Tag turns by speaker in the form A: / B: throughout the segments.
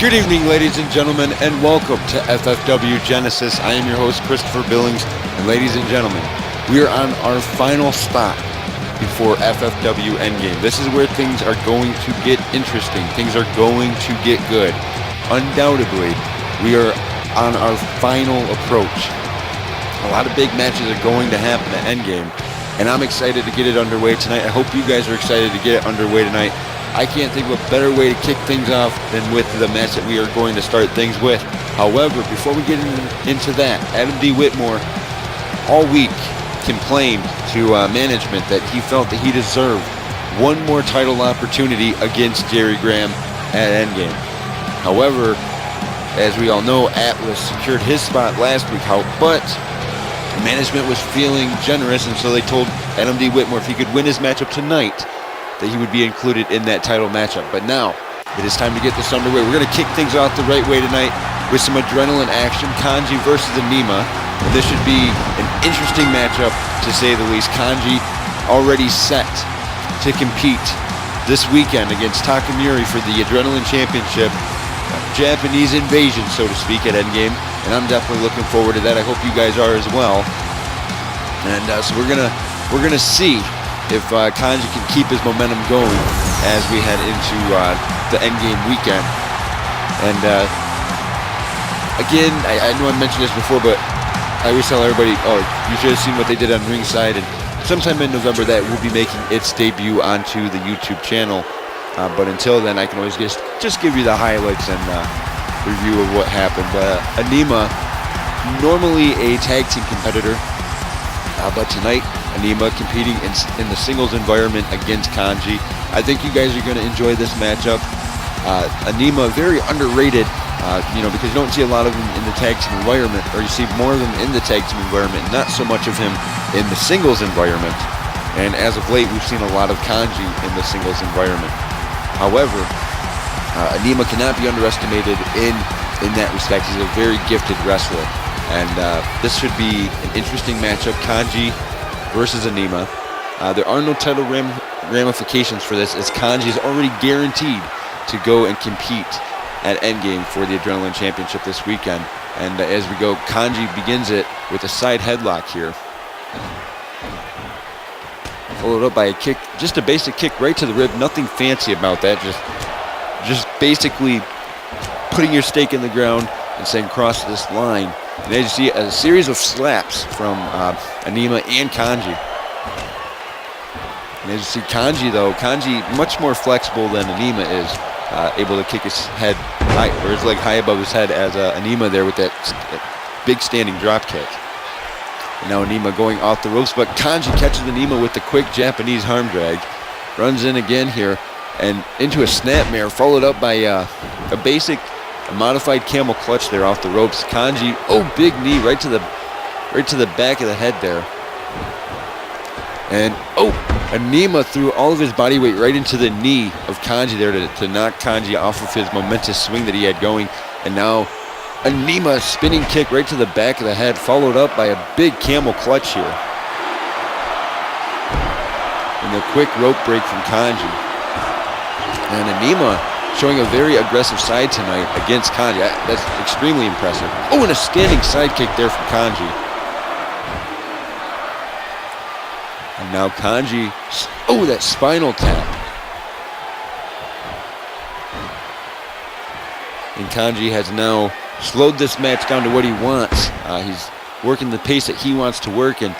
A: Good evening, ladies and gentlemen, and welcome to FFW Genesis. I am your host, Christopher Billings, and ladies and gentlemen, we are on our final spot before FFW Endgame. This is where things are going to get interesting. Things are going to get good. Undoubtedly, we are on our final approach. A lot of big matches are going to happen at Endgame, and I'm excited to get it underway tonight. I hope you guys are excited to get it underway tonight. I can't think of a better way to kick things off than with the match that we are going to start things with. However, before we get into that, Adam D. Whitmore all week complained to management that he felt that he deserved one more title opportunity against Jerry Graham at Endgame. However, as we all know, Atlas secured his spot last week, but management was feeling generous, and so they told Adam D. Whitmore if he could win his matchup tonight, that he would be included in that title matchup. But now, it is time to get this underway. We're going to kick things off the right way tonight with some adrenaline action. Kanji versus Anima. This should be an interesting matchup, to say the least. Kanji already set to compete this weekend against Takamori for the Adrenaline Championship. Japanese invasion, so to speak, at Endgame. And I'm definitely looking forward to that. I hope you guys are as well. And so we're gonna see if Kanji can keep his momentum going as we head into the Endgame weekend. And again, I know I mentioned this before, but I always tell everybody, you should have seen what they did on Ringside. And sometime in November, that will be making its debut onto the YouTube channel. But until then, I can always just give you the highlights and review of what happened. Anima, normally a tag team competitor, but tonight, Anima competing in the singles environment against Kanji. I think you guys are going to enjoy this matchup. Anima, very underrated, because you don't see a lot of him in the tag team environment, or you see more of him in the tag team environment, not so much of him in the singles environment. And as of late, we've seen a lot of Kanji in the singles environment. However, Anima cannot be underestimated in that respect. He's a very gifted wrestler. And this should be an interesting matchup. Kanji versus Anima. There are no title ramifications for this, as Kanji is already guaranteed to go and compete at Endgame for the Adrenaline Championship this weekend. And as we go, Kanji begins it with a side headlock here. Followed up by a kick, just a basic kick right to the rib. Nothing fancy about that. Just basically putting your stake in the ground and saying cross this line. And as you see, a series of slaps from Anima and Kanji. And as you see, Kanji much more flexible than Anima is, able to kick his head high, or his leg high above his head, as Anima there with that big standing drop kick. And now Anima going off the ropes, but Kanji catches Anima with the quick Japanese arm drag. Runs in again here and into a snapmare, followed up by a modified camel clutch there off the ropes. Kanji, big knee right to the back of the head there. And Anima threw all of his body weight right into the knee of Kanji there to knock Kanji off of his momentous swing that he had going. And now Anima spinning kick right to the back of the head, followed up by a big camel clutch here. And the quick rope break from Kanji. And Anima showing a very aggressive side tonight against Kanji. That's extremely impressive. And a standing side kick there from Kanji. And now Kanji, that spinal tap. And Kanji has now slowed this match down to what he wants. He's working the pace that he wants to work, and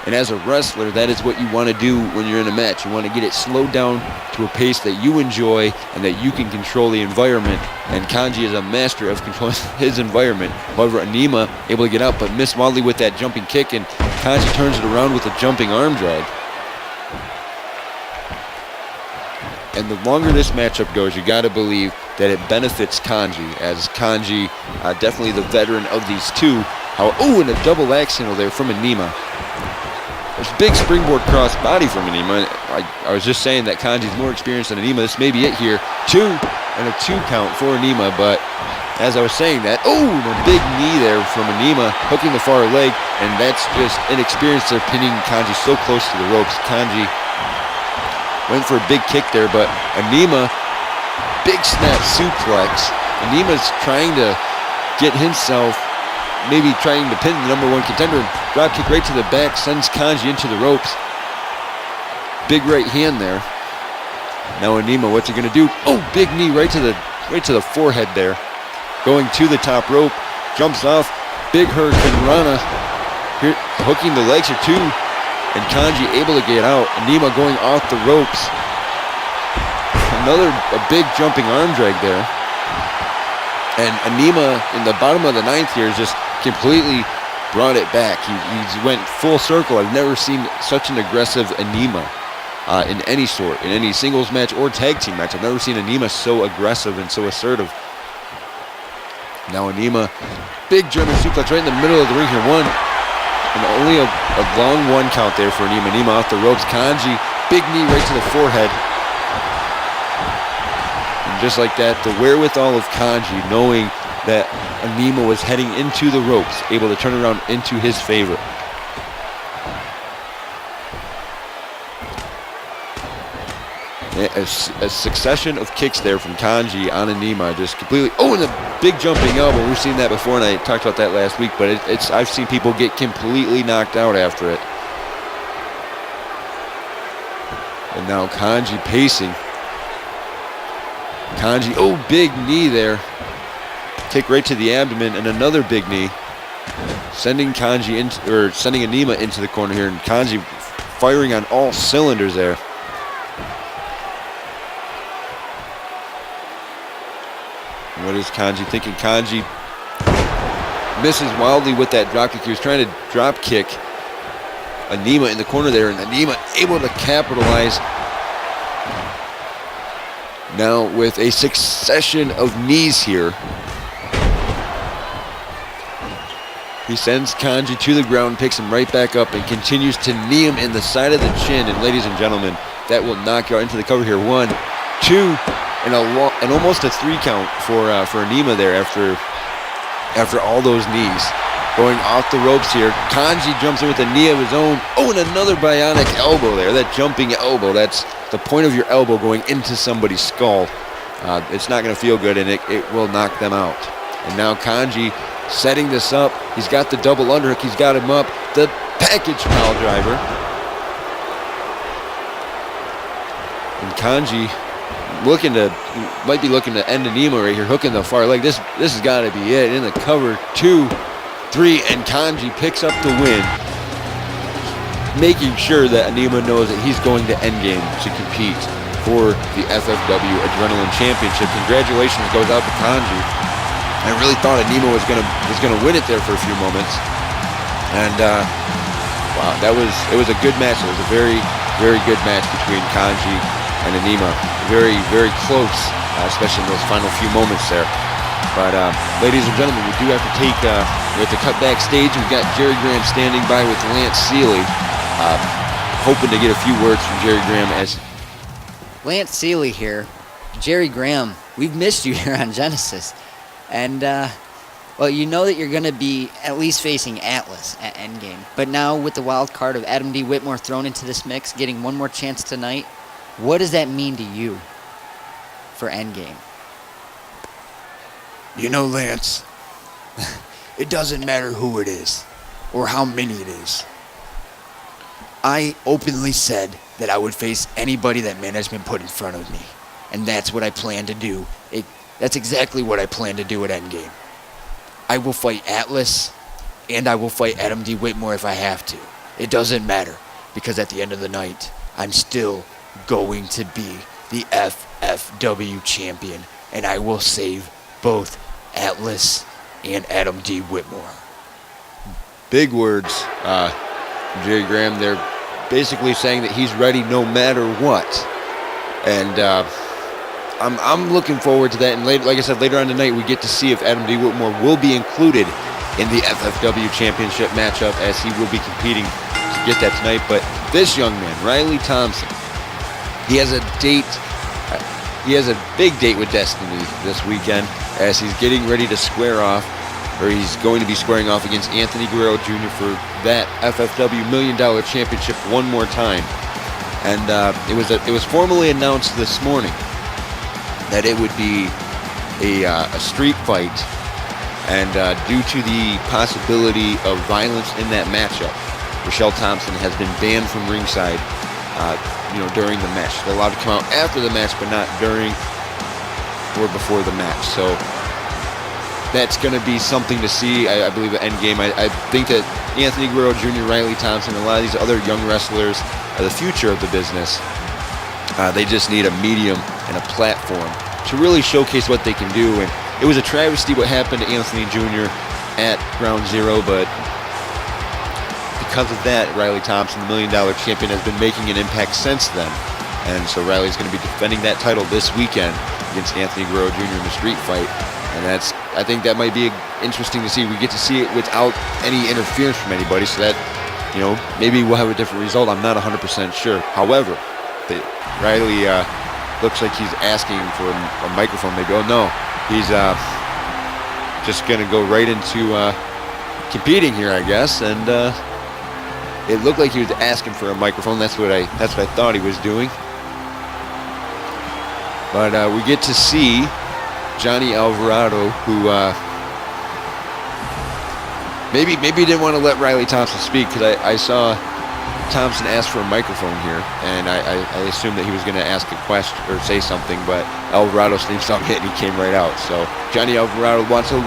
A: as a wrestler, that is what you want to do when you're in a match. You want to get it slowed down to a pace that you enjoy and that you can control the environment. And Kanji is a master of controlling his environment. However, Anima able to get out, but missed wildly with that jumping kick, and Kanji turns it around with a jumping arm drag. And the longer this matchup goes, you got to believe that it benefits Kanji, as Kanji, definitely the veteran of these two. And a double axe handle there from Anima. There's a big springboard cross body from Anima. I was just saying that Kanji's more experienced than Anima. This may be it here. Two count for Anima, but as I was saying that, a big knee there from Anima, hooking the far leg, and that's just inexperience. They're pinning Kanji so close to the ropes. Kanji went for a big kick there, but Anima, big snap suplex Anima's trying to get himself, maybe trying to pin the #1 contender. Drop kick right to the back, sends Kanji into the ropes. Big right hand there. Now Anima, what's he gonna do? Oh, big knee right to the forehead there. Going to the top rope, jumps off. Big Hurricane Rana, here, hooking the legs here too. And Kanji able to get out. Anima going off the ropes. A big jumping arm drag there. And Anima in the bottom of the 9th here just completely brought it back. He went full circle. I've never seen such an aggressive Anima in any sort, in any singles match or tag team match. I've never seen Anima so aggressive and so assertive. Now Anima, big German suplex right in the middle of the ring here. One, and only a long 1 count there for Anima. Anima off the ropes. Kanji, big knee right to the forehead. And just like that, the wherewithal of Kanji, knowing that Anima was heading into the ropes, able to turn around into his favor. A succession of kicks there from Kanji on Anima, just completely. Oh, and a big jumping elbow. We've seen that before, and I talked about that last week. But I've seen people get completely knocked out after it. And now Kanji pacing. Kanji, oh, big knee there. Kick right to the abdomen, and another big knee, sending sending Anima into the corner here, and Kanji firing on all cylinders there. What is Kanji thinking? Kanji misses wildly with that drop kick. He was trying to drop kick Anima in the corner there, and Anima able to capitalize now with a succession of knees here. He sends Kanji to the ground, picks him right back up, and continues to knee him in the side of the chin. And ladies and gentlemen, that will knock you out into the cover here. 1, 2, and almost a 3 count for Anima there after all those knees. Going off the ropes here. Kanji jumps in with a knee of his own. Oh, and another bionic elbow there. That jumping elbow. That's the point of your elbow going into somebody's skull. It's not going to feel good, and it will knock them out. And now Kanji setting this up. He's got the double underhook. He's got him up. The package pile driver. And Kanji might be looking to end Anima right here, hooking the far leg. This has got to be it. In the cover, 2, 3, and Kanji picks up the win, making sure that Anima knows that he's going to Endgame to compete for the FFW Adrenaline Championship. Congratulations goes out to Kanji. I really thought Anima was gonna win it there for a few moments, and wow, it was a good match. It was a very, very good match between Kanji and Anima. Very, very close, especially in those final few moments there. But ladies and gentlemen, we do have to we have to cut backstage. We've got Jerry Graham standing by with Lance Seeley, hoping to get a few words from Jerry Graham. As
B: Lance Seeley here, Jerry Graham, we've missed you here on Genesis. And, well, you know that you're going to be at least facing Atlas at Endgame. But now with the wild card of Adam D. Whitmore thrown into this mix, getting one more chance tonight, what does that mean to you for Endgame?
C: You know, Lance, it doesn't matter who it is or how many it is. I openly said that I would face anybody that management put in front of me. And that's what I plan to do. That's exactly what I plan to do at Endgame. I will fight Atlas, and I will fight Adam D. Whitmore if I have to. It doesn't matter, because at the end of the night, I'm still going to be the FFW champion, and I will save both Atlas and Adam D. Whitmore.
A: big words from Jerry Graham. They're basically saying that he's ready no matter what. And I'm looking forward to that. And later, like I said, later on tonight, we get to see if Adam D. Whitmore will be included in the FFW championship matchup, as he will be competing to get that tonight. But this young man, Riley Thompson, he has a date. He has a big date with Destiny this weekend, as he's getting ready to square off, or he's going to be squaring off against Anthony Guerrero Jr. for that FFW $1 Million Championship one more time. And it was formally announced this morning that it would be a street fight, and due to the possibility of violence in that matchup, Rochelle Thompson has been banned from ringside, during the match. They're allowed to come out after the match, but not during or before the match. So that's going to be something to see, I believe, at Endgame. I think that Anthony Guerrero Jr., Riley Thompson, and a lot of these other young wrestlers are the future of the business. They just need a medium and a platform to really showcase what they can do. And it was a travesty what happened to Anthony Jr. at Ground Zero, but because of that, Riley Thompson, the $1 Million Champion, has been making an impact since then. And so Riley's going to be defending that title this weekend against Anthony Guerrero Jr. in the street fight. And I think that might be interesting to see. We get to see it without any interference from anybody, so that, maybe we'll have a different result. I'm not 100% sure. However, Riley looks like he's asking for a microphone. Maybe. Oh no, he's just gonna go right into competing here, I guess. And it looked like he was asking for a microphone. That's what I thought he was doing. But we get to see Johnny Alvarado, who maybe didn't want to let Riley Thompson speak, because I saw Thompson ask for a microphone here, and I assumed that he was going to ask a question or say something, but Alvarado sneaked on it and he came right out. So Johnny Alvarado wants to,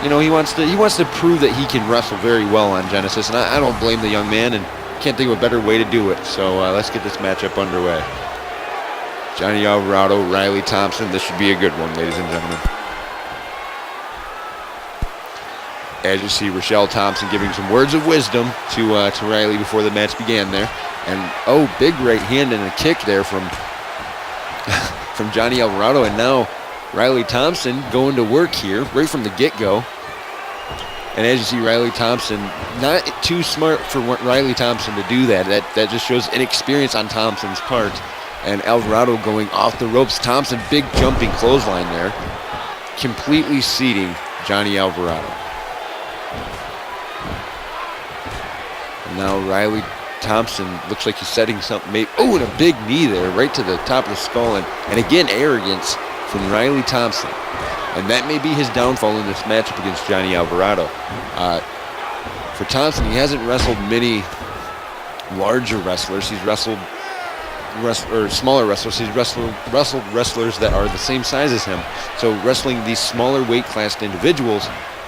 A: he wants to prove that he can wrestle very well on Genesis, and I don't blame the young man, and can't think of a better way to do it. So let's get this matchup underway. Johnny Alvarado, Riley Thompson. This should be a good one, ladies and gentlemen. As you see, Rochelle Thompson giving some words of wisdom to Riley before the match began there. And, big right hand and a kick there from Johnny Alvarado. And now Riley Thompson going to work here right from the get-go. And as you see, Riley Thompson, not too smart for Riley Thompson to do that. That just shows inexperience on Thompson's part. And Alvarado going off the ropes. Thompson, big jumping clothesline there, completely seating Johnny Alvarado. And now Riley Thompson looks like he's setting something. And a big knee there, right to the top of the skull. And again, arrogance from Riley Thompson. And that may be his downfall in this matchup against Johnny Alvarado. For Thompson, he hasn't wrestled many larger wrestlers. He's wrestled smaller wrestlers. He's wrestled wrestlers that are the same size as him. So wrestling these smaller weight class individuals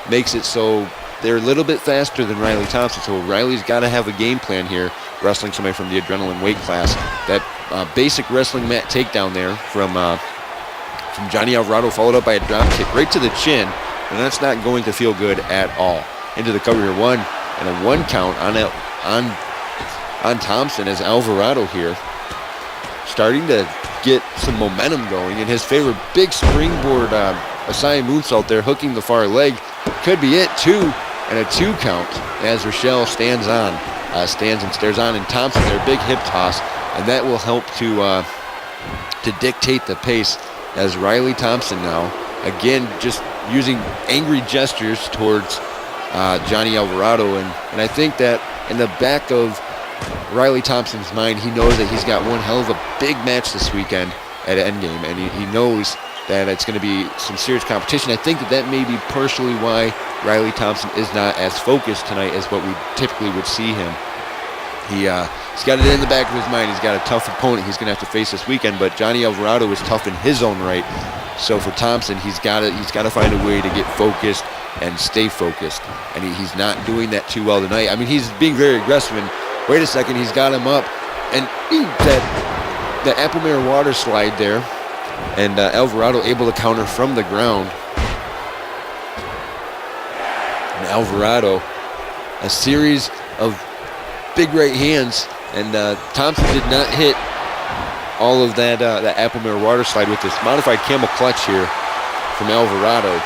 A: makes it so they're a little bit faster than Riley Thompson. So Riley's got to have a game plan here, wrestling somebody from the adrenaline weight class. That basic wrestling mat takedown there from Johnny Alvarado, followed up by a drop kick right to the chin, and that's not going to feel good at all. Into the cover here, one and a 1 count on Thompson, as Alvarado here starting to get some momentum going in his favor. Big springboard Asai moonsault there, hooking the far leg. Could be it, 2 and a 2 count as Rochelle stands and stares on, and Thompson there, big hip toss, and that will help to dictate the pace as Riley Thompson now, again, just using angry gestures towards Johnny Alvarado, and I think that in the back of Riley Thompson's mind, he knows that he's got one hell of a big match this weekend at Endgame, and he knows that it's going to be some serious competition. I think that may be partially why Riley Thompson is not as focused tonight as what we typically would see him. He's got it in the back of his mind. He's got a tough opponent he's going to have to face this weekend, but Johnny Alvarado is tough in his own right. So for Thompson, he's got to find a way to get focused and stay focused, and he's not doing that too well tonight. I mean, he's being very aggressive, and wait a second, he's got him up, and that Applemere water slide there, and Alvarado able to counter from the ground. And Alvarado, a series of big right hands, and Thompson did not hit all of that Applemere water slide with this modified camel clutch here from Alvarado.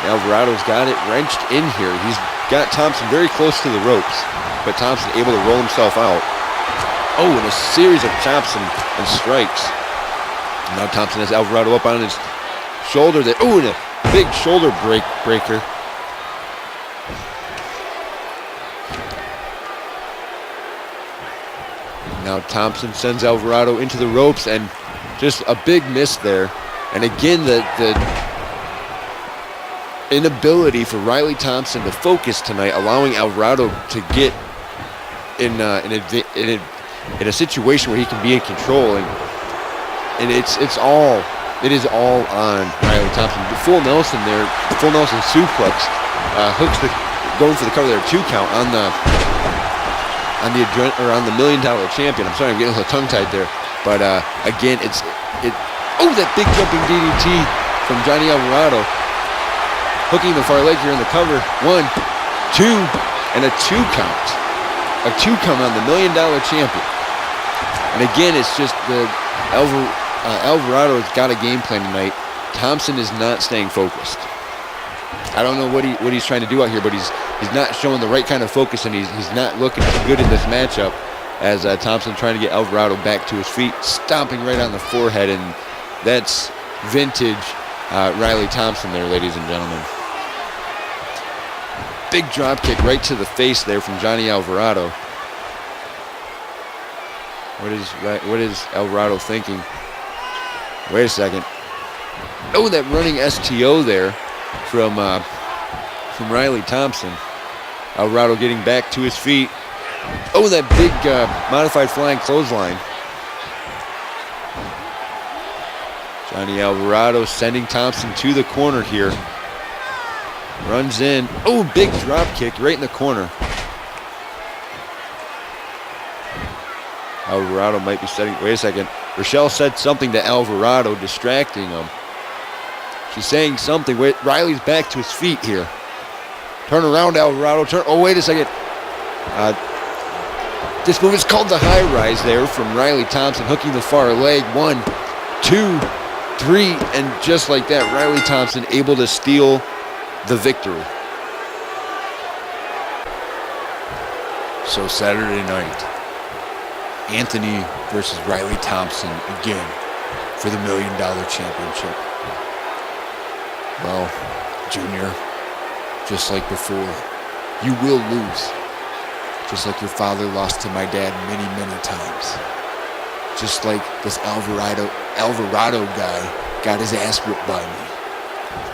A: Alvarado's got it wrenched in here. He's got Thompson very close to the ropes, but Thompson able to roll himself out. And a series of chops and strikes. And now Thompson has Alvarado up on his shoulder there. And a big shoulder breaker. Now Thompson sends Alvarado into the ropes, and Just a big miss there. And again, the inability for Riley Thompson to focus tonight, allowing Alvarado to get in a situation where he can be in control, and it is all on Riley Thompson. The full Nelson suplex, hooks going for the cover there, 2 count on the $1 million champion. I'm sorry, I'm getting a little tongue-tied there, but again, that big jumping DDT from Johnny Alvarado, hooking the far leg here in the cover. 1, 2, and a 2 count. A 2 count on the $1 million champion. And again, it's just Alvarado's got a game plan tonight. Thompson is not staying focused. I don't know what he's trying to do out here, but he's not showing the right kind of focus, and he's not looking good in this matchup as Thompson trying to get Alvarado back to his feet, stomping right on the forehead, and that's vintage Riley Thompson there, ladies and gentlemen. Big drop kick right to the face there from Johnny Alvarado. What is Alvarado thinking? Wait a second. Oh, that running STO there from Riley Thompson. Alvarado getting back to his feet. Oh, that big modified flying clothesline. Johnny Alvarado sending Thompson to the corner here. Runs in. Oh, big drop kick right in the corner. Alvarado might be setting. Wait a second. Rochelle said something to Alvarado, distracting him. She's saying something. Wait, Riley's back to his feet here. Turn around, Alvarado. Turn. Oh, wait a second. This move is called the high rise there from Riley Thompson, hooking the far leg. 1, 2, 3, and just like that, Riley Thompson able to steal the victory.
C: So Saturday night, Anthony versus Riley Thompson again for the $1 million championship. Well, Junior, just like before, you will lose. Just like your father lost to my dad many, many times. Just like this Alvarado guy got his ass whipped by me.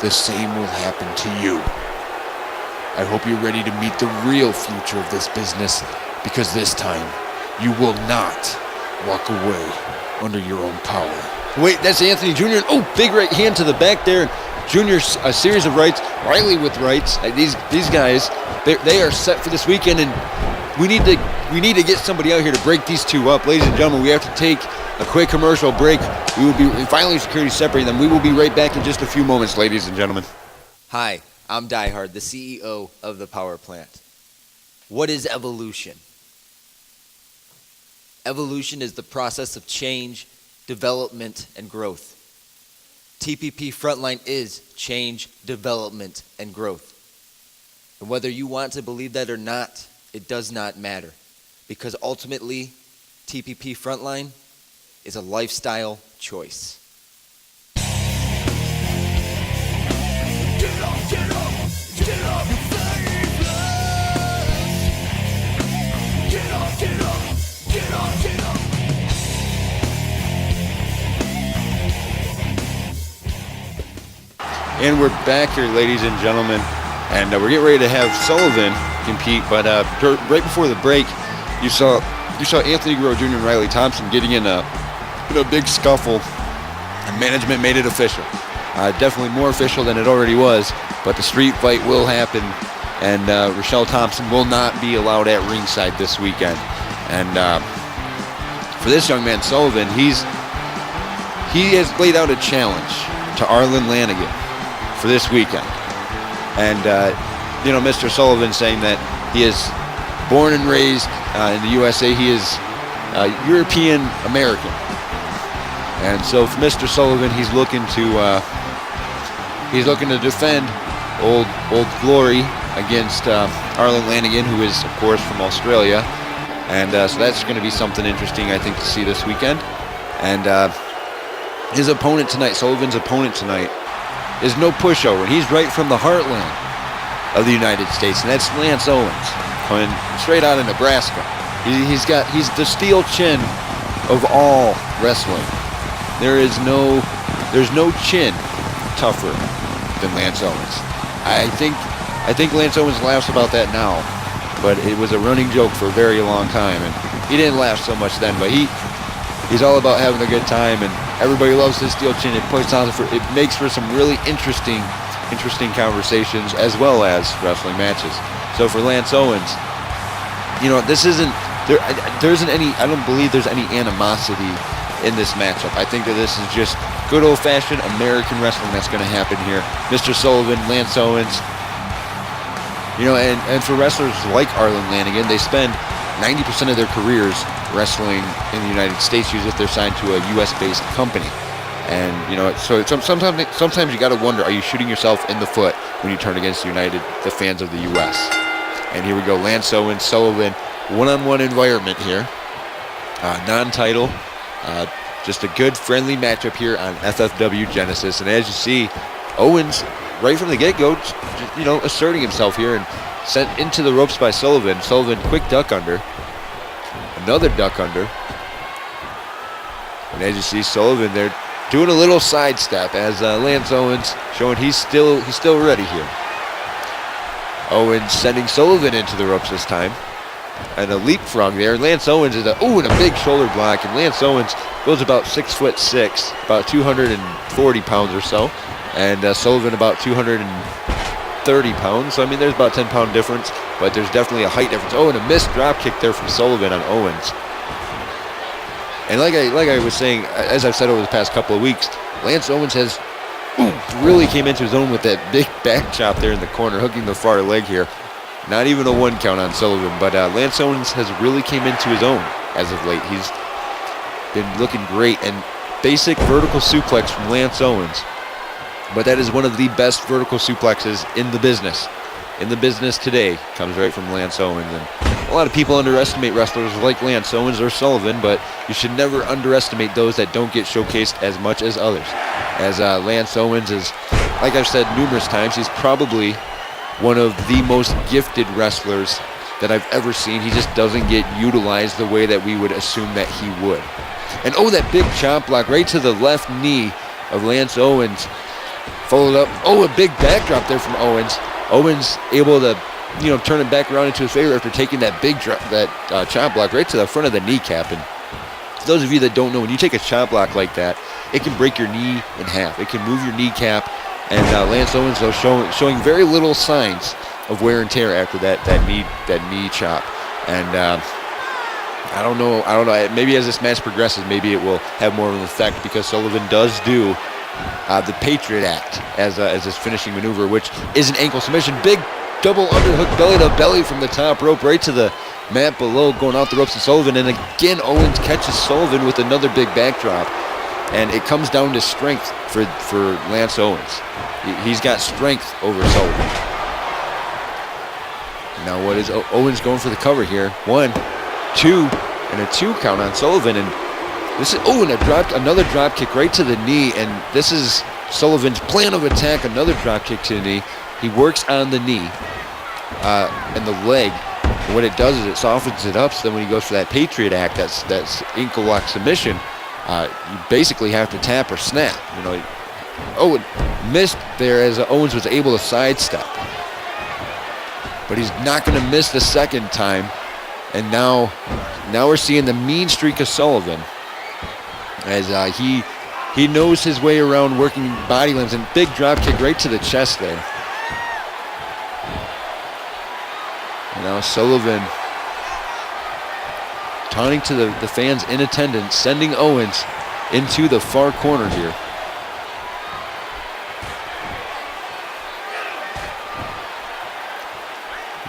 C: The same will happen to you. I hope you're ready to meet the real future of this business, because this time, you will not walk away under your own power.
A: Wait, that's Anthony Jr. Oh, big right hand to the back there. Jr. a series of rights. Riley with rights. These guys, they are set for this weekend, and we need to get somebody out here to break these two up. Ladies and gentlemen, we have to take a quick commercial break. We will be finally security separating them. We will be right back in just a few moments, ladies and gentlemen.
D: Hi, I'm Diehard, the CEO of the Power Plant. What is evolution? Evolution is the process of change, development, and growth. TPP Frontline is change, development, and growth. And whether you want to believe that or not, it does not matter. Because ultimately, TPP Frontline is a lifestyle choice.
A: And we're back here, ladies and gentlemen, and we're getting ready to have Sullivan compete. But right before the break, you saw Anthony Guerrero Jr. and Riley Thompson getting in a big scuffle, and management made it official. Definitely more official than it already was, but the street fight will happen, and Rochelle Thompson will not be allowed at ringside this weekend. And for this young man, Sullivan, he has laid out a challenge to Arlen Lanigan for this weekend. And, Mr. Sullivan saying that he is born and raised in the USA. He is European American. And so for Mr. Sullivan, he's looking to defend old glory against Arlen Lanigan, who is, of course, from Australia. And so that's going to be something interesting, I think, to see this weekend. And his opponent tonight, Sullivan's opponent tonight, is no pushover, and he's right from the heartland of the United States, and that's Lance Owens, coming straight out of Nebraska. He's the steel chin of all wrestling. there's no chin tougher than Lance Owens. I think Lance Owens laughs about that now, but it was a running joke for a very long time, and he didn't laugh so much then, but he's all about having a good time, and everybody loves his steel chin. It makes for some really interesting conversations as well as wrestling matches. So for Lance Owens, there isn't any. I don't believe there's any animosity in this matchup. I think that this is just good old-fashioned American wrestling that's going to happen here. Mr. Sullivan, Lance Owens. And for wrestlers like Arlen Lanigan, they spend 90% of their careers wrestling in the United States, usually if they're signed to a U.S.-based company. And, so sometimes you got to wonder, are you shooting yourself in the foot when you turn against the fans of the U.S.? And here we go, Lance Owens, Sullivan, one-on-one environment here. Non-title, just a good, friendly matchup here on FFW Genesis. And as you see, Owens, right from the get-go, asserting himself here and sent into the ropes by Sullivan. Sullivan, quick duck under. Another duck under. And as you see, Sullivan there doing a little sidestep as Lance Owens showing he's still ready here. Owens sending Sullivan into the ropes this time. And a leapfrog there. Lance Owens is and a big shoulder block. And Lance Owens goes about 6'6", about 240 pounds or so. And Sullivan about 230 pounds. So, I mean, there's about a 10-pound difference. But there's definitely a height difference. And a missed drop kick there from Sullivan on Owens. And like I was saying, as I've said over the past couple of weeks, Lance Owens has really came into his own with that big back chop there in the corner, hooking the far leg here. Not even a 1 count on Sullivan, but Lance Owens has really came into his own as of late. He's been looking great, and basic vertical suplex from Lance Owens. But that is one of the best vertical suplexes in the business. In the business today, comes right from Lance Owens. And a lot of people underestimate wrestlers like Lance Owens or Sullivan, but you should never underestimate those that don't get showcased as much as others. As Lance Owens is, like I've said numerous times, he's probably one of the most gifted wrestlers that I've ever seen. He just doesn't get utilized the way that we would assume that he would. And that big chop block right to the left knee of Lance Owens. Followed up, a big backdrop there from Owens. Owens able to, turn it back around into his favor after taking that big drop, that chop block right to the front of the kneecap. And for those of you that don't know, when you take a chop block like that, it can break your knee in half. It can move your kneecap. And Lance Owens, though, showing very little signs of wear and tear after that knee chop. And I don't know. Maybe as this match progresses, maybe it will have more of an effect because Sullivan does do the Patriot Act as his finishing maneuver, which is an ankle submission. Big double underhook belly to belly from the top rope right to the mat below, going out the ropes to Sullivan. And again, Owens catches Sullivan with another big backdrop. And it comes down to strength for Lance Owens. He's got strength over Sullivan. Now what is Owens going for the cover here? 1, 2, and a 2 count on Sullivan. And this is another drop kick right to the knee. And this is Sullivan's plan of attack. Another drop kick to the knee. He works on the knee and the leg. And what it does is it softens it up. So then when he goes for that Patriot Act, that's ankle lock submission. You basically have to tap or snap. Owen missed there as Owens was able to sidestep. But he's not going to miss the second time. And now we're seeing the mean streak of Sullivan as he knows his way around working body limbs, and big drop kick right to the chest there. And now Sullivan taunting to the fans in attendance, sending Owens into the far corner here.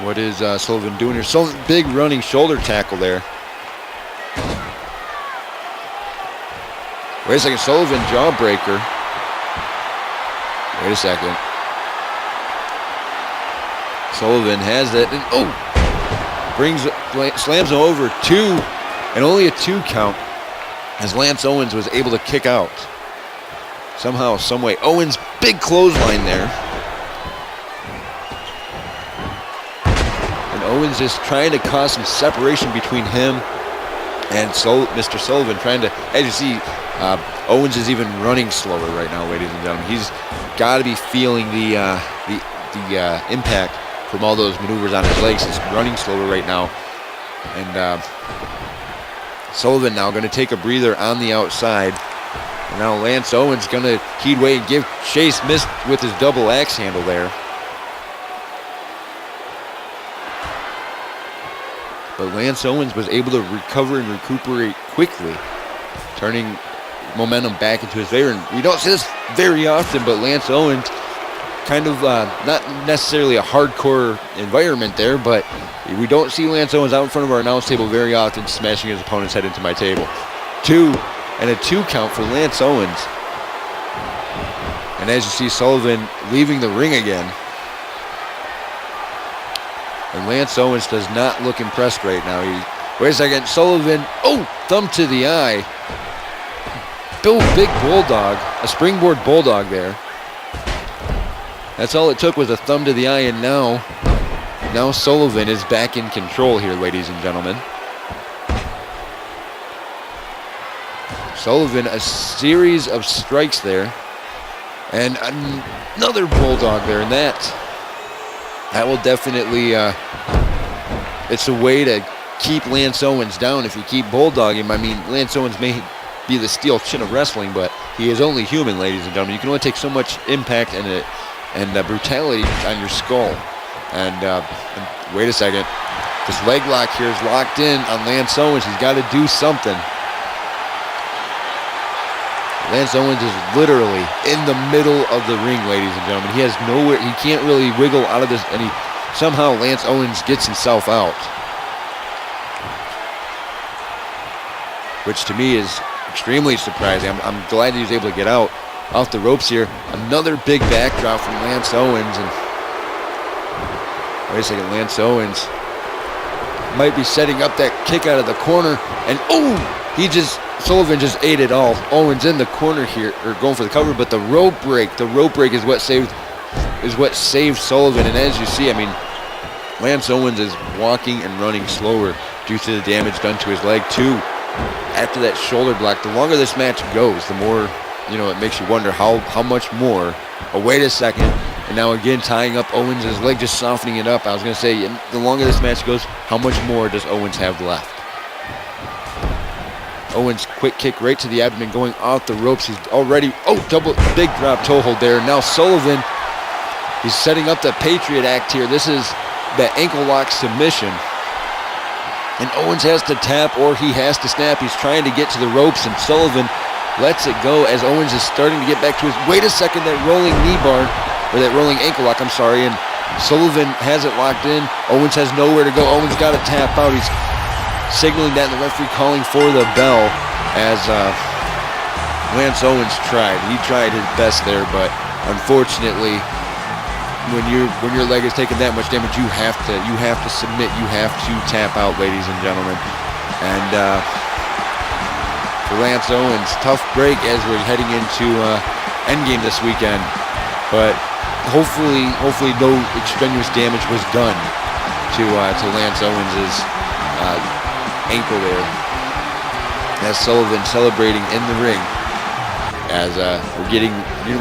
A: What is Sullivan doing here? Sullivan, big running shoulder tackle there. Wait a second, Sullivan jawbreaker. Wait a second. Sullivan has it, and slams him over 2, and only a 2 count as Lance Owens was able to kick out. Somehow, some way. Owens, big clothesline there. And Owens just trying to cause some separation between him and Mr. Sullivan, trying to, as you see, Owens is even running slower right now, ladies and gentlemen. He's got to be feeling the impact from all those maneuvers on his legs. He's running slower right now. And Sullivan now going to take a breather on the outside. And now Lance Owens going to heed way and give chase. Missed with his double axe handle there. But Lance Owens was able to recover and recuperate quickly, turning momentum back into his favor. And we don't see this very often, but Lance Owens, kind of not necessarily a hardcore environment there, but we don't see Lance Owens out in front of our announce table very often, smashing his opponent's head into my table. 2 and a 2 count for Lance Owens. And as you see, Sullivan leaving the ring again. And Lance Owens does not look impressed right now. Wait a second, Sullivan, thumb to the eye. Big bulldog, a springboard bulldog there. That's all it took, was a thumb to the eye, and now Sullivan is back in control here, ladies and gentlemen. Sullivan, a series of strikes there, and another bulldog there, and that will definitely, it's a way to keep Lance Owens down if you keep bulldogging him. I mean, Lance Owens may be the steel chin of wrestling, but he is only human, ladies and gentlemen. You can only take so much impact and brutality on your skull. And wait a second. This leg lock here is locked in on Lance Owens. He's got to do something. Lance Owens is literally in the middle of the ring, ladies and gentlemen. He has nowhere, he can't really wiggle out of this, and somehow Lance Owens gets himself out. Which to me is extremely surprising. I'm glad that he was able to get out off the ropes here. Another big backdrop from Lance Owens. And wait a second, Lance Owens might be setting up that kick out of the corner. And Sullivan just ate it all. Owens in the corner here, or going for the cover, but the rope break is what saved Sullivan. And as you see, I mean, Lance Owens is walking and running slower due to the damage done to his leg too. After that shoulder block, the longer this match goes, the more, it makes you wonder how much more. Oh, wait a second. And now again, tying up Owens' leg, just softening it up. I was going to say, the longer this match goes, how much more does Owens have left? Owens, quick kick right to the abdomen, going off the ropes. He's already, double, big drop toe hold there. Now Sullivan, he's setting up the Patriot Act here. This is that ankle lock submission. And Owens has to tap, or he has to snap. He's trying to get to the ropes, and Sullivan lets it go as Owens is starting to get back to his, wait a second, that rolling knee bar, or that rolling ankle lock, I'm sorry, and Sullivan has it locked in. Owens has nowhere to go. Owens got to tap out. He's signaling that, and the referee calling for the bell as Lance Owens tried. He tried his best there, but unfortunately, when your leg is taking that much damage, you have to submit. You have to tap out, ladies and gentlemen. And for Lance Owens, tough break as we're heading into Endgame this weekend. But hopefully no extraneous damage was done to Lance Owens' ankle there. As Sullivan celebrating in the ring. As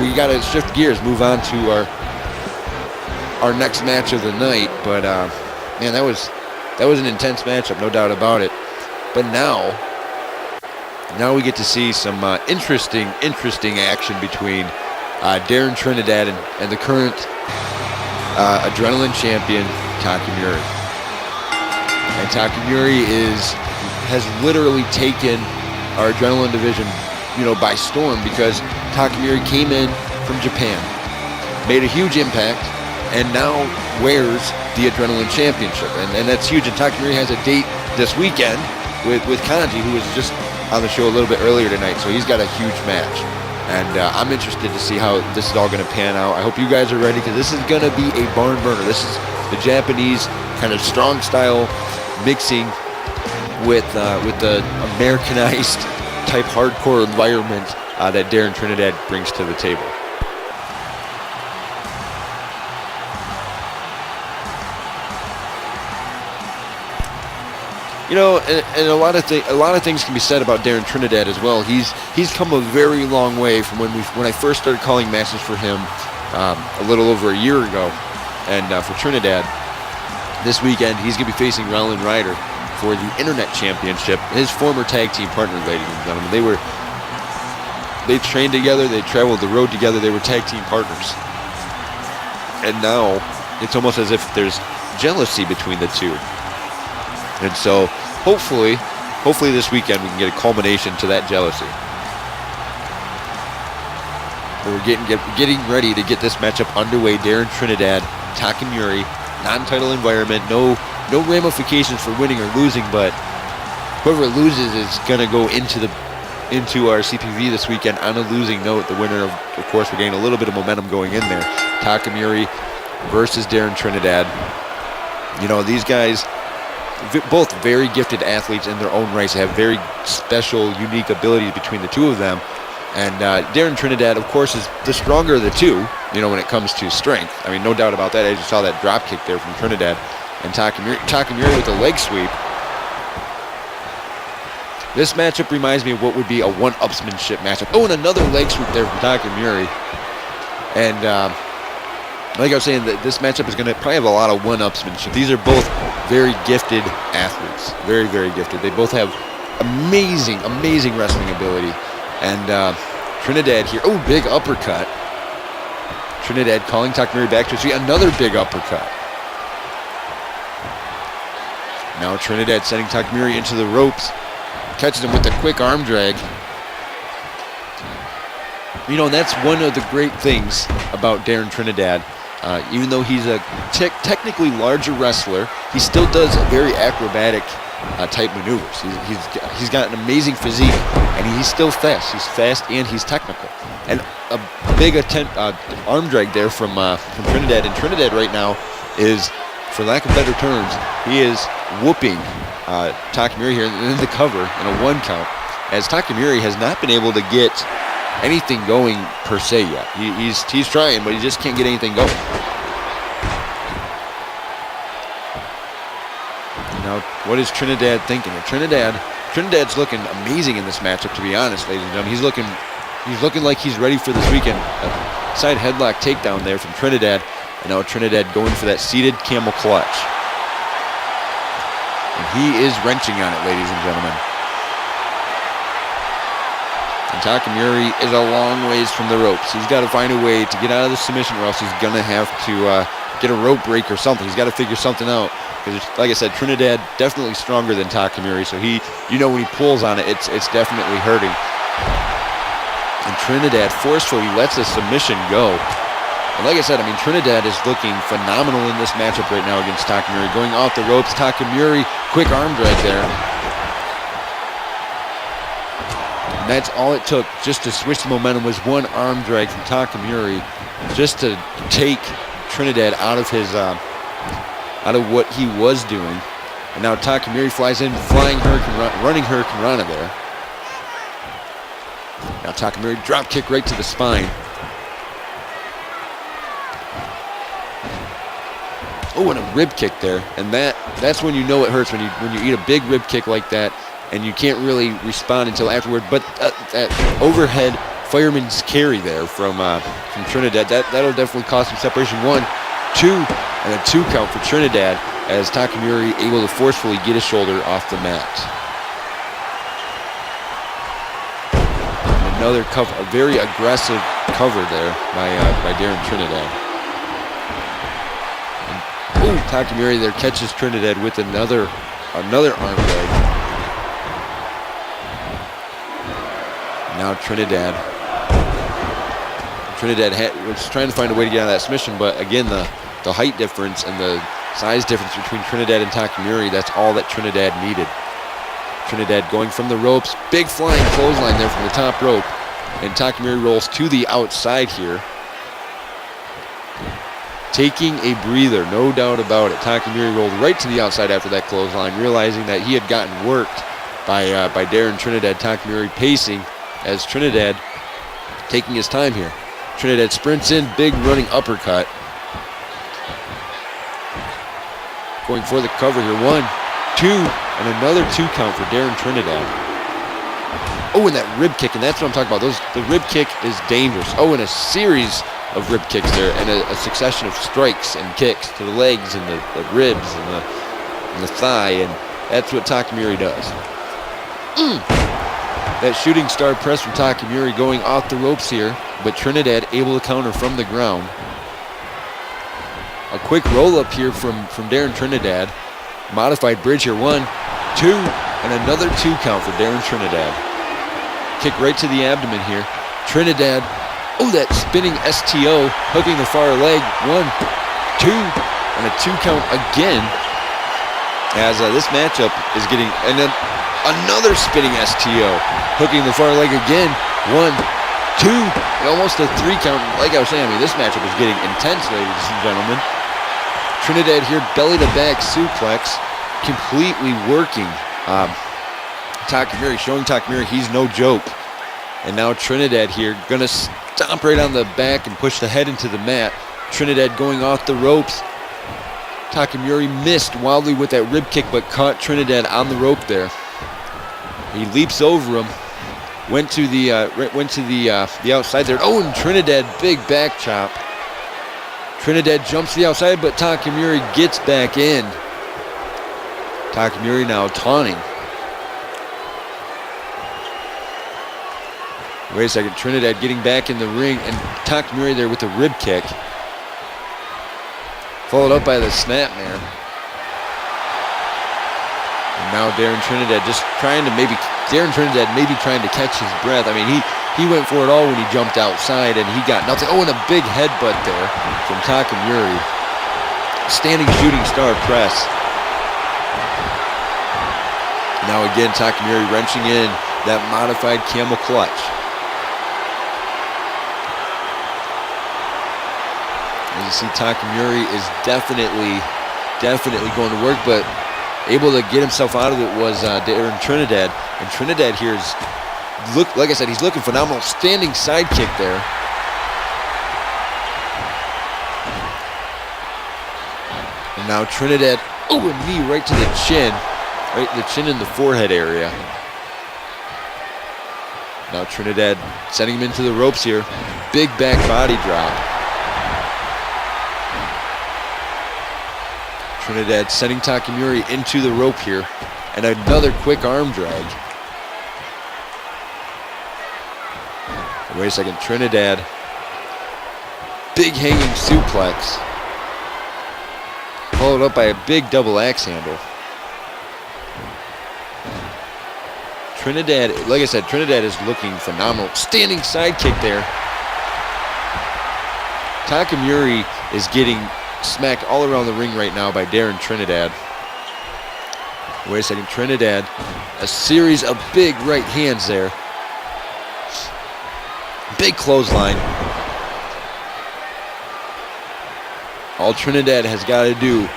A: we got to shift gears, move on to our next match of the night. But man, that was an intense matchup, no doubt about it. But now we get to see some interesting action between Darren Trinidad and the current Adrenaline champion Takamuri. And Takamuri has literally taken our Adrenaline division, by storm, because Takamuri came in from Japan, made a huge impact, and now wears the Adrenaline Championship. And that's huge. And Takamuri has a date this weekend with Kanji, who was just on the show a little bit earlier tonight. So he's got a huge match. And I'm interested to see how this is all going to pan out. I hope you guys are ready, because this is going to be a barn burner. This is the Japanese kind of strong style mixing with the Americanized type hardcore environment that Darren Trinidad brings to the table. And a lot of things can be said about Darren Trinidad as well. He's come a very long way from when I first started calling matches for him a little over a year ago, and for Trinidad this weekend he's going to be facing Roland Ryder for the Internet Championship. His former tag team partner, ladies and gentlemen. They trained together, they traveled the road together, they were tag team partners, and now it's almost as if there's jealousy between the two. And so, hopefully this weekend we can get a culmination to that jealousy. We're getting ready to get this matchup underway. Darren Trinidad, Takamuri, non-title environment, no ramifications for winning or losing, but whoever loses is gonna go into our CPV this weekend on a losing note. The winner, of course, we're getting a little bit of momentum going in there. Takamuri versus Darren Trinidad. These guys, both very gifted athletes in their own rights, have very special, unique abilities between the two of them. And Darren Trinidad, of course, is the stronger of the two, when it comes to strength. I mean, no doubt about that. I just saw that drop kick there from Trinidad. And Takamuri with a leg sweep. This matchup reminds me of what would be a one-upsmanship matchup. Oh, and another leg sweep there from Takamuri. And like I was saying, this matchup is going to probably have a lot of one-upsmanship. These are both very gifted athletes. Very, very gifted. They both have amazing, amazing wrestling ability. And Trinidad here, oh, big uppercut. Trinidad calling Takamuri back to his feet. Another big uppercut. Now Trinidad sending Takamuri into the ropes. Catches him with a quick arm drag. And that's one of the great things about Darren Trinidad. Even though he's a technically larger wrestler, he still does very acrobatic type maneuvers. He's got an amazing physique, and he's still fast. He's fast and he's technical. And a big arm drag there from Trinidad. And Trinidad right now is, for lack of better terms, he is whooping Takamuri here in the cover in a 1 count, as Takamuri has not been able to get anything going per se yet. He's trying, but he just can't get anything going. Now, what is Trinidad thinking? Trinidad's looking amazing in this matchup, to be honest, ladies and gentlemen. He's looking like he's ready for this weekend. A side headlock takedown there from Trinidad, and now Trinidad going for that seated camel clutch. And he is wrenching on it, ladies and gentlemen. And Takamuri is a long ways from the ropes. He's got to find a way to get out of the submission, or else he's going to have to get a rope break or something. He's got to figure something out. Because, like I said, Trinidad definitely stronger than Takamuri. So when he pulls on it, it's definitely hurting. And Trinidad forcefully lets the submission go. And like I said, Trinidad is looking phenomenal in this matchup right now against Takamuri. Going off the ropes, Takamuri, quick arm drag there. And that's all it took just to switch the momentum, was one arm drag from Takamuri, just to take Trinidad out of his, out of what he was doing. And now Takamuri flies in, running Hurricane Rana there. Now Takamuri, drop kick right to the spine. Oh, and a rib kick there, and that's when you know it hurts, when you eat a big rib kick like that, and you can't really respond until afterward. But that overhead fireman's carry there from Trinidad, that'll definitely cause some separation. 1, 2, and a 2 count for Trinidad, as Takamuri able to forcefully get his shoulder off the mat. Another cover, a very aggressive cover there by Darren Trinidad. Ooh, Takamuri there catches Trinidad with another arm drag. Now Trinidad was trying to find a way to get out of that submission, but again, the height difference and the size difference between Trinidad and Takamuri, that's all that Trinidad needed. Trinidad going from the ropes, big flying clothesline there from the top rope, and Takamuri rolls to the outside here. Taking a breather, no doubt about it. Takamuri rolled right to the outside after that clothesline, realizing that he had gotten worked by Darren Trinidad. Takamuri pacing as Trinidad taking his time here. Trinidad sprints in, big running uppercut. Going for the cover here. 1, 2, 2, and another 2 count for Darren Trinidad. Oh, and that rib kick, and that's what I'm talking about. The rib kick is dangerous. Oh, and a series of rib kicks there, and a succession of strikes and kicks to the legs and the ribs and the thigh, and that's what Takamori does. That shooting star press from Takamori going off the ropes here, but Trinidad able to counter from the ground. A quick roll-up here from Darren Trinidad. Modified bridge here, 1, 2, and another 2 count for Darren Trinidad. Kick right to the abdomen here. Trinidad, oh, that spinning STO, hooking the far leg, 1, 2, and a 2 count again. As this matchup is getting, and then another spinning STO, hooking the far leg again, 1, 2, and almost a 3 count. Like I was saying, I mean, this matchup is getting intense, ladies and gentlemen. Trinidad here, belly to back suplex, completely working Takamori, showing Takamori he's no joke. And now Trinidad here, gonna stomp right on the back and push the head into the mat. Trinidad going off the ropes. Takamori missed wildly with that rib kick, but caught Trinidad on the rope there. He leaps over him, went to the outside there. Oh, and Trinidad, big back chop. Trinidad jumps to the outside, but Takamori gets back in. Takamori now taunting. Wait a second, Trinidad getting back in the ring, and Takamori there with the rib kick. Followed up by the snapmare. And now Darren Trinidad trying to catch his breath. I mean, he went for it all when he jumped outside, and he got nothing. Oh, and a big headbutt there from Takamori. Standing shooting star press. Now again, Takamori wrenching in that modified camel clutch. As you see, Takamori is definitely going to work, but able to get himself out of it was Darren Trinidad. And Trinidad here is, like I said, he's looking phenomenal. Standing sidekick there. And now Trinidad, oh, a knee right to the chin. Right, the chin and the forehead area. Now Trinidad sending him into the ropes here. Big back body drop. Trinidad sending Takamori into the rope here. And another quick arm drag. Wait a second, Trinidad. Big hanging suplex. Followed up by a big double axe handle. Trinidad, like I said, Trinidad is looking phenomenal. Standing sidekick there. Takamori is getting smacked all around the ring right now by Darren Trinidad. Wait a second, Trinidad, a series of big right hands there. Big clothesline. All Trinidad has got to do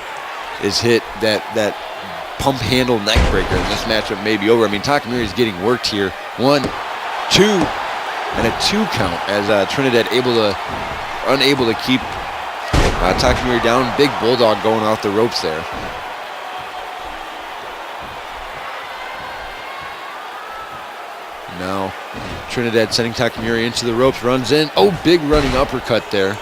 A: is hit that pump handle neck breaker, and this matchup may be over. I mean, Takamori is getting worked here. 1, 2, and a 2 count as Trinidad unable to keep Takamori down. Big bulldog going off the ropes there. Now Trinidad sending Takamori into the ropes, runs in. Oh, big running uppercut there.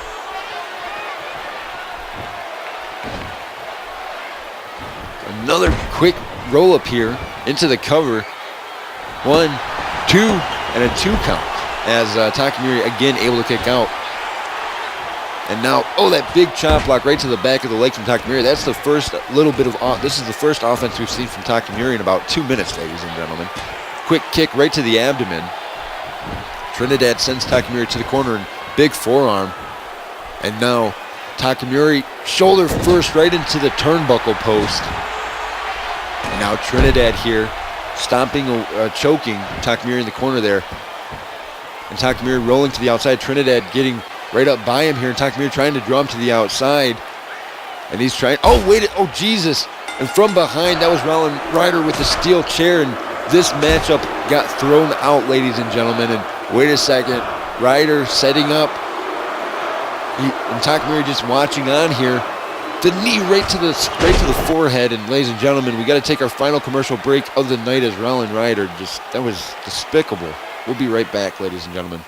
A: Another quick roll up here into the cover. 1, 2, and a 2 count as Takamori again able to kick out. And now, oh, that big chop block right to the back of the leg from Takamori. That's the first little bit of, this is the first offense we've seen from Takamori in about 2 minutes, ladies and gentlemen. Quick kick right to the abdomen. Trinidad sends Takamori to the corner and big forearm. And now Takamori shoulder first right into the turnbuckle post. And now Trinidad here stomping, choking Takamori in the corner there. And Takamori rolling to the outside. Trinidad getting right up by him here. And Takamori trying to draw him to the outside. And he's trying, oh, wait, oh, Jesus. And from behind, that was Rollin Ryder with the steel chair. And this matchup got thrown out, ladies and gentlemen. And wait a second, Ryder setting up. And Takamori just watching on here. the knee right to the forehead. And ladies and gentlemen, we got to take our final commercial break of the night as Rollin Ryder that was despicable. We'll be right back, ladies and gentlemen.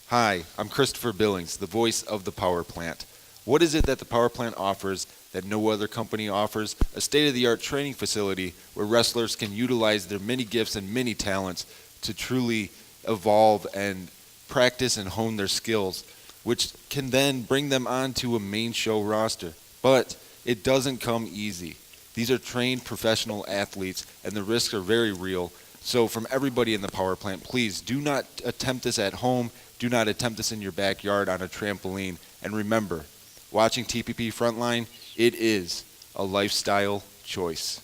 A: Hi, I'm Christopher Billings, the voice of the Power Plant. What is it that the Power Plant offers that no other company offers? A state-of-the-art training facility where wrestlers can utilize their many gifts and many talents to truly evolve and practice and hone their skills, which can then bring them onto a main show roster. But it doesn't come easy. These are trained professional athletes, and the risks are very real. So from everybody in the Power Plant, please do not attempt this at home. Do not attempt this in your backyard on a trampoline. And remember, watching TPP Frontline, it is a lifestyle choice.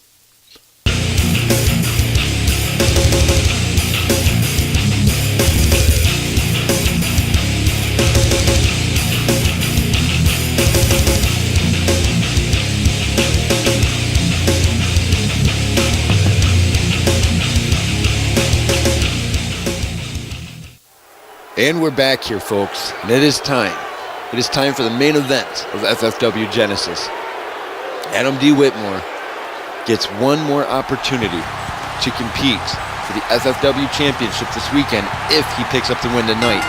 A: And we're back here, folks, and it is time. It is time for the main event of FFW Genesis. Adam D. Whitmore gets one more opportunity to compete for the FFW Championship this weekend if he picks up the win tonight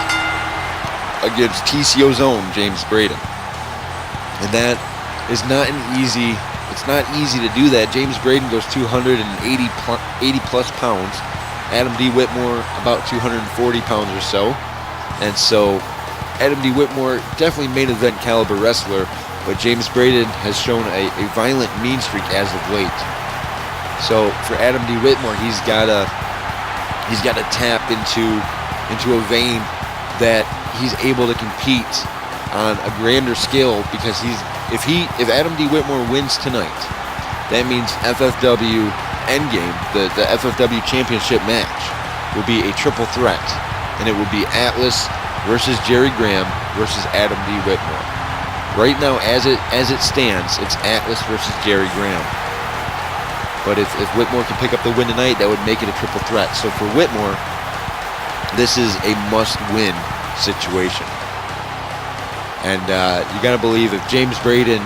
A: against TCO's own James Braden. And that is not it's not easy to do that. James Braden goes 280 plus pounds. Adam D. Whitmore about 240 pounds or so. And so Adam D. Whitmore, definitely main event caliber wrestler, but James Braden has shown a violent mean streak as of late. So for Adam D. Whitmore, he's got to tap into a vein that he's able to compete on a grander scale, because if Adam D. Whitmore wins tonight, that means FFW Endgame, the FFW Championship match, will be a triple threat. And it would be Atlas versus Jerry Graham versus Adam D. Whitmore. Right now, as it stands, it's Atlas versus Jerry Graham. But if Whitmore can pick up the win tonight, that would make it a triple threat. So for Whitmore, this is a must-win situation. And you got to believe if James Braden's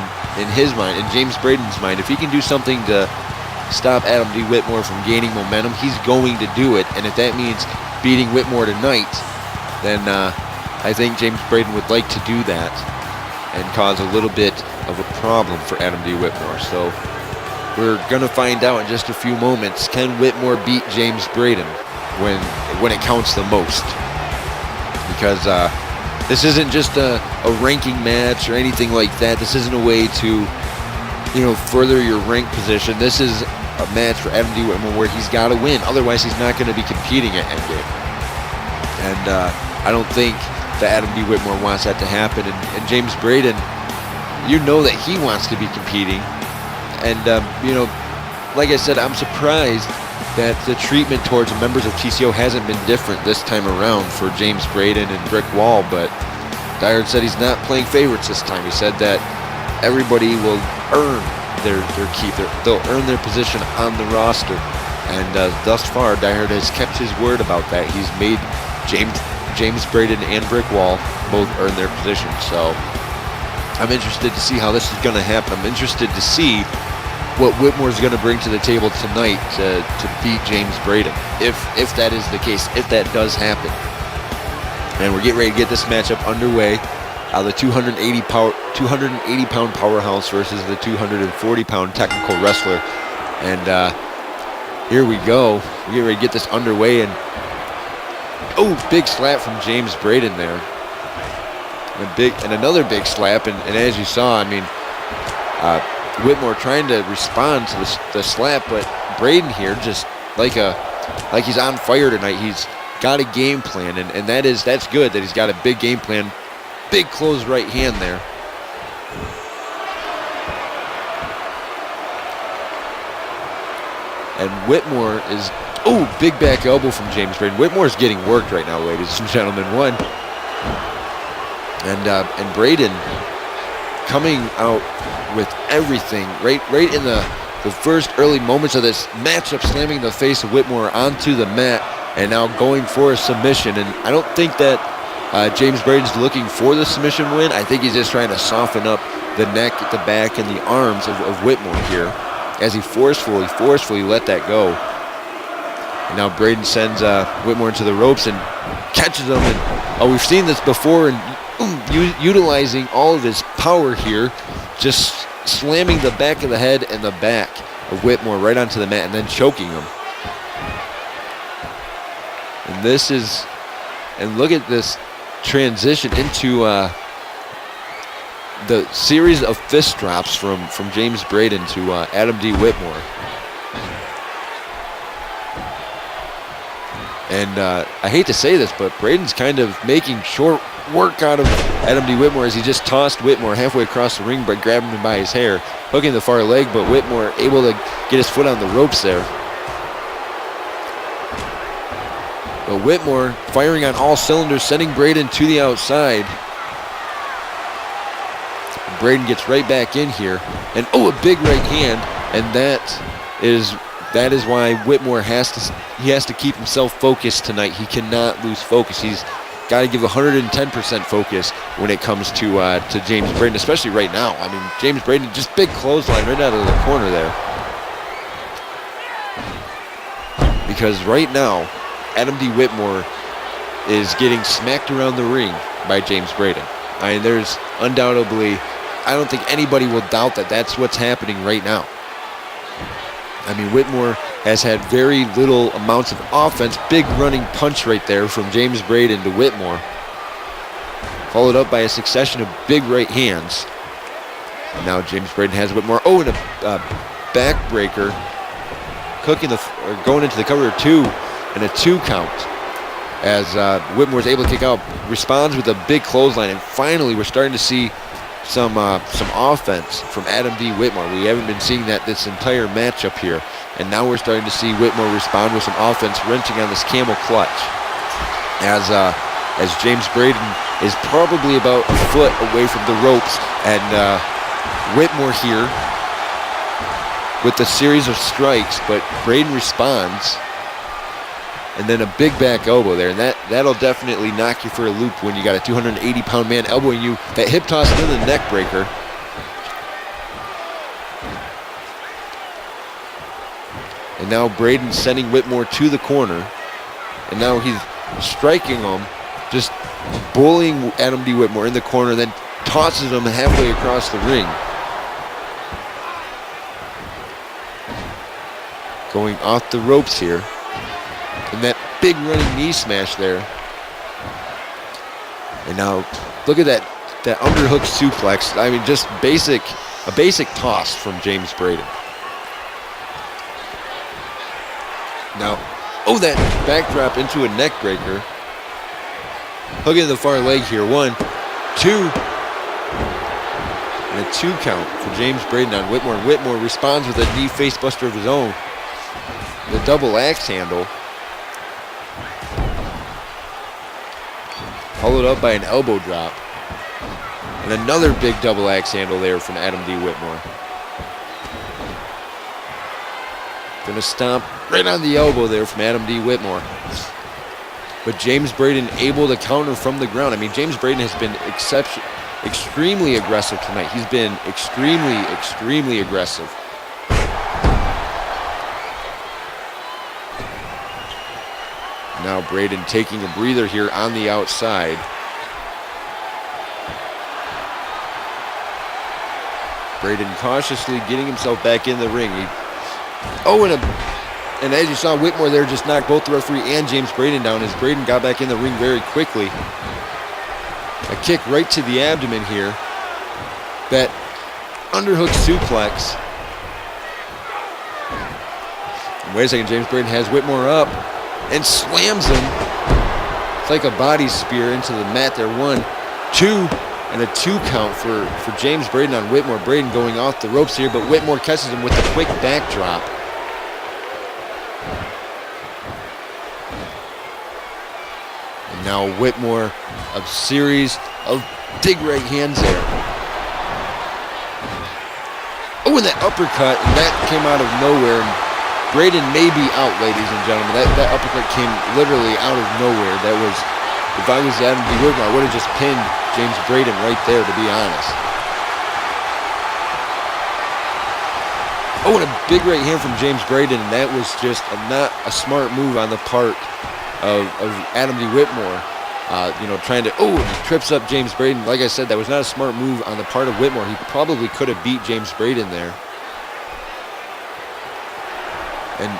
A: mind, if he can do something to stop Adam D. Whitmore from gaining momentum, he's going to do it. And if that means beating Whitmore tonight, then I think James Braden would like to do that and cause a little bit of a problem for Adam D. Whitmore. So we're going to find out in just a few moments, can Whitmore beat James Braden when it counts the most? Because this isn't just a ranking match or anything like that. This isn't a way to further your rank position. This is a match for Adam D. Whitmore where he's got to win. Otherwise, he's not going to be competing at Endgame. And I don't think that Adam D. Whitmore wants that to happen. And James Braden, that he wants to be competing. And, like I said, I'm surprised that the treatment towards members of TCO hasn't been different this time around for James Braden and Brick Wall. But Dyer said he's not playing favorites this time. He said that everybody will earn their keep. They'll earn their position on the roster. And thus far, Dyer has kept his word about that. He's made James Braden and Brick Wall both earn their position. So I'm interested to see how this is going to happen. I'm interested to see what Whitmore's going to bring to the table tonight to beat James Braden, if that is the case, if that does happen. And we're getting ready to get this matchup underway. The 280-pound powerhouse versus the 240-pound technical wrestler. And here we go. We're getting ready to get this underway. And big slap from James Braden there. And another big slap. And as you saw, Whitmore trying to respond to the slap, but Braden here just like he's on fire tonight. He's got a game plan, and that's good that he's got a big game plan. Big closed right hand there. And Whitmore is, big back elbow from James Braden. Whitmore's getting worked right now, ladies and gentlemen. And Braden coming out with everything right in the first early moments of this matchup, slamming the face of Whitmore onto the mat, and now going for a submission. And I don't think that James Braden's looking for the submission win. I think he's just trying to soften up the neck, the back, and the arms of Whitmore here as he forcefully let that go. And now Braden sends Whitmore into the ropes and catches him. And we've seen this before, and utilizing all of his power here, just slamming the back of the head and the back of Whitmore right onto the mat and then choking him. And look at this transition into the series of fist drops from James Braden to Adam D. Whitmore. And I hate to say this, but Braden's kind of making short work out of Adam D. Whitmore as he just tossed Whitmore halfway across the ring by grabbing him by his hair, hooking the far leg, but Whitmore able to get his foot on the ropes there. But Whitmore firing on all cylinders, sending Braden to the outside. Braden gets right back in here, and a big right hand, and that is why Whitmore has to keep himself focused tonight. He cannot lose focus. He's got to give 110% focus when it comes to James Braden, especially right now. I mean, James Braden, just big clothesline right out of the corner there. Because right now, Adam D. Whitmore is getting smacked around the ring by James Braden. I mean, there's undoubtedly, I don't think anybody will doubt that that's what's happening right now. I mean, Whitmore has had very little amounts of offense. Big running punch right there from James Braden to Whitmore, followed up by a succession of big right hands. And now James Braden has Whitmore. And a backbreaker, going into the cover of two, and a 2 count. As Whitmore's able to kick out, responds with a big clothesline, and finally we're starting to see some offense from Adam D. Whitmore. We haven't been seeing that this entire matchup here, and now we're starting to see Whitmore respond with some offense, wrenching on this camel clutch. As James Braden is probably about a foot away from the ropes, and Whitmore here with a series of strikes, but Braden responds. And then a big back elbow there, and that'll definitely knock you for a loop when you got a 280-pound man elbowing you. That hip toss and then the neck breaker. And now Braden sending Whitmore to the corner, and now he's striking him, just bullying Adam D. Whitmore in the corner, then tosses him halfway across the ring. Going off the ropes here. And that big running knee smash there. And now look at that underhook suplex. I mean, just a basic toss from James Braden. Now, that backdrop into a neck breaker. Hooking the far leg here. 1, 2. And a 2 count for James Braden on Whitmore. And Whitmore responds with a knee face buster of his own. The double axe handle. Followed up by an elbow drop. And another big double axe handle there from Adam D. Whitmore. Gonna stomp right on the elbow there from Adam D. Whitmore. But James Braden able to counter from the ground. I mean, James Braden has been extremely aggressive tonight. He's been extremely aggressive. Now Braden taking a breather here on the outside. Braden cautiously getting himself back in the ring. And as you saw, Whitmore there just knocked both the referee and James Braden down as Braden got back in the ring very quickly. A kick right to the abdomen here. That underhook suplex. And wait a second, James Braden has Whitmore up and slams him. It's like a body spear into the mat there. 1, 2, and a 2 count for James Braden on Whitmore. Braden going off the ropes here, but Whitmore catches him with a quick backdrop. And now Whitmore, a series of big right hands there. And that uppercut, and that came out of nowhere. Braden may be out, ladies and gentlemen. That uppercut came literally out of nowhere. That was, if I was Adam D. Whitmore, I would have just pinned James Braden right there, to be honest. Oh, and a big right hand from James Braden, and that was just not a smart move on the part of Adam D. Whitmore. Trying to, he trips up James Braden. Like I said, that was not a smart move on the part of Whitmore. He probably could have beat James Braden there. And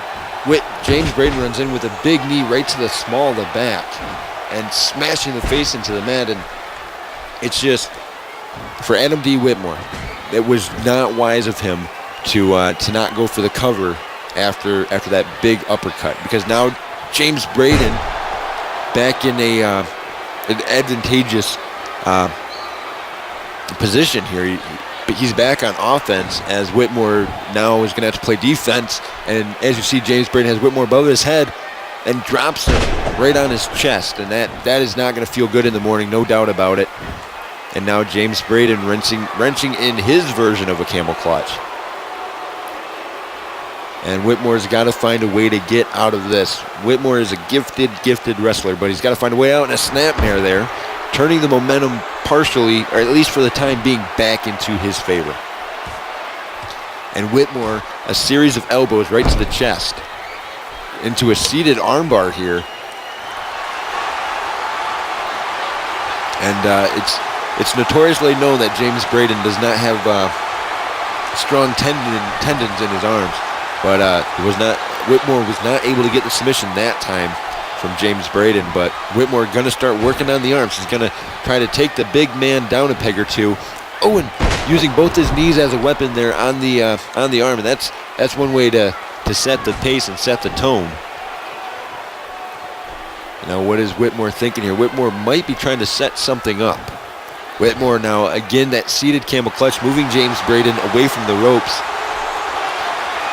A: James Braden runs in with a big knee right to the small of the back and smashing the face into the mat. And it's just, for Adam D. Whitmore, it was not wise of him to not go for the cover after that big uppercut, because now James Braden back in an advantageous position here. But he's back on offense, as Whitmore now is going to have to play defense. And as you see, James Braden has Whitmore above his head and drops him right on his chest. And that is not going to feel good in the morning, no doubt about it. And now James Braden wrenching in his version of a camel clutch. And Whitmore's got to find a way to get out of this. Whitmore is a gifted wrestler, but he's got to find a way out, and a snapmare there, turning the momentum partially, or at least for the time being, back into his favor. And Whitmore, a series of elbows right to the chest, into a seated armbar here. And it's notoriously known that James Braden does not have strong tendons in his arms. But Whitmore was not able to get the submission that time from James Braden. But Whitmore going to start working on the arms. He's going to try to take the big man down a peg or two. Oh, and using both his knees as a weapon there on the arm. And that's one way to set the pace and set the tone. Now, what is Whitmore thinking here? Whitmore might be trying to set something up. Whitmore now, again, that seated camel clutch, moving James Braden away from the ropes.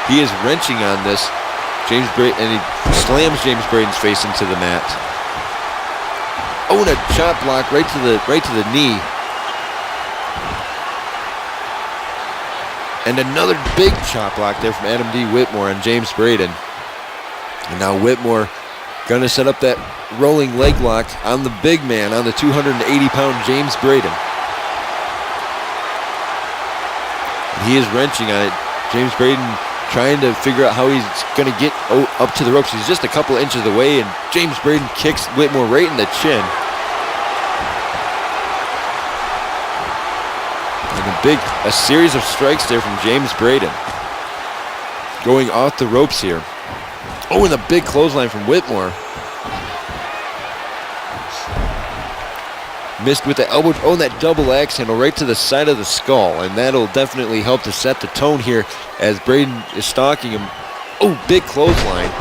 A: He is wrenching on this, and he slams James Braden's face into the mat. Oh, and a chop block right to the knee. And another big chop block there from Adam D. Whitmore on James Braden. And now Whitmore going to set up that rolling leg lock on the big man, on the 280-pound James Braden. And he is wrenching on it. James Braden trying to figure out how he's going to get up to the ropes. He's just a couple inches away, and James Braden kicks Whitmore right in the chin. And a series of strikes there from James Braden. Going off the ropes here. Oh, and a big clothesline from Whitmore. Missed with the elbow. Oh, and that double axe handle right to the side of the skull. And that'll definitely help to set the tone here as Braden is stalking him. Oh, big clothesline.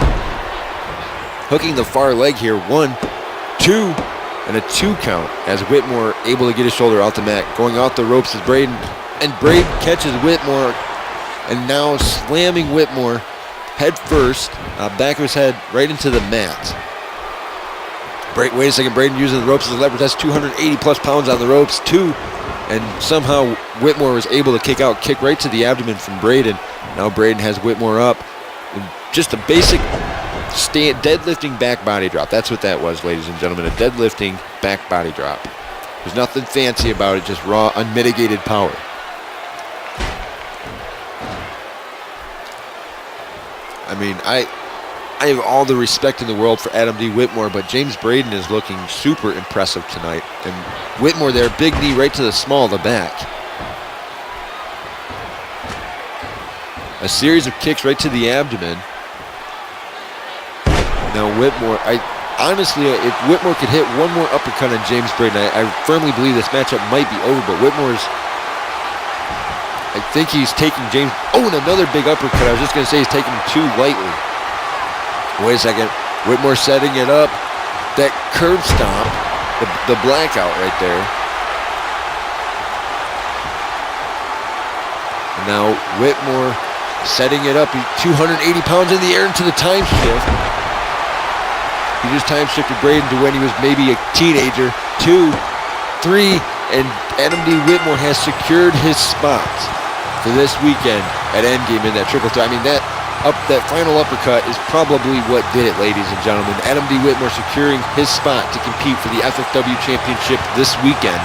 A: Hooking the far leg here. 1, 2, and a 2 count as Whitmore able to get his shoulder off the mat. Going off the ropes is Braden. And Braden catches Whitmore. And now slamming Whitmore head first, back of his head, right into the mat. Wait a second, Braden using the ropes as a leverage. That's 280 plus pounds on the ropes, too. And somehow Whitmore was able to kick right to the abdomen from Braden. Now Braden has Whitmore up. And just a basic deadlifting back body drop. That's what that was, ladies and gentlemen. A deadlifting back body drop. There's nothing fancy about it, just raw, unmitigated power. I mean, I have all the respect in the world for Adam D. Whitmore, but James Braden is looking super impressive tonight. And Whitmore there, big knee right to the small of the back. A series of kicks right to the abdomen. Now Whitmore, honestly, if Whitmore could hit one more uppercut on James Braden, I firmly believe this matchup might be over, but I think he's taking James, and another big uppercut. I was just going to say he's taking him too lightly. Wait a second. Whitmore setting it up. That curb stomp. The blackout right there. And now Whitmore setting it up. He's 280 pounds in the air into the time shift. He just time shifted Braden to when he was maybe a teenager. 2, 3, and Adam D. Whitmore has secured his spot for this weekend at Endgame in that triple threat. I mean, that final uppercut is probably what did it, ladies and gentlemen. Adam D. Whitmore securing his spot to compete for the FFW Championship this weekend.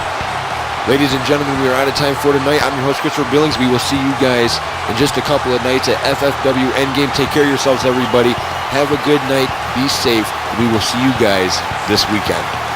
A: Ladies and gentlemen, we are out of time for tonight. I'm your host, Christopher Billings. We will see you guys in just a couple of nights at FFW Endgame. Take care of yourselves, everybody. Have a good night. Be safe. We will see you guys this weekend.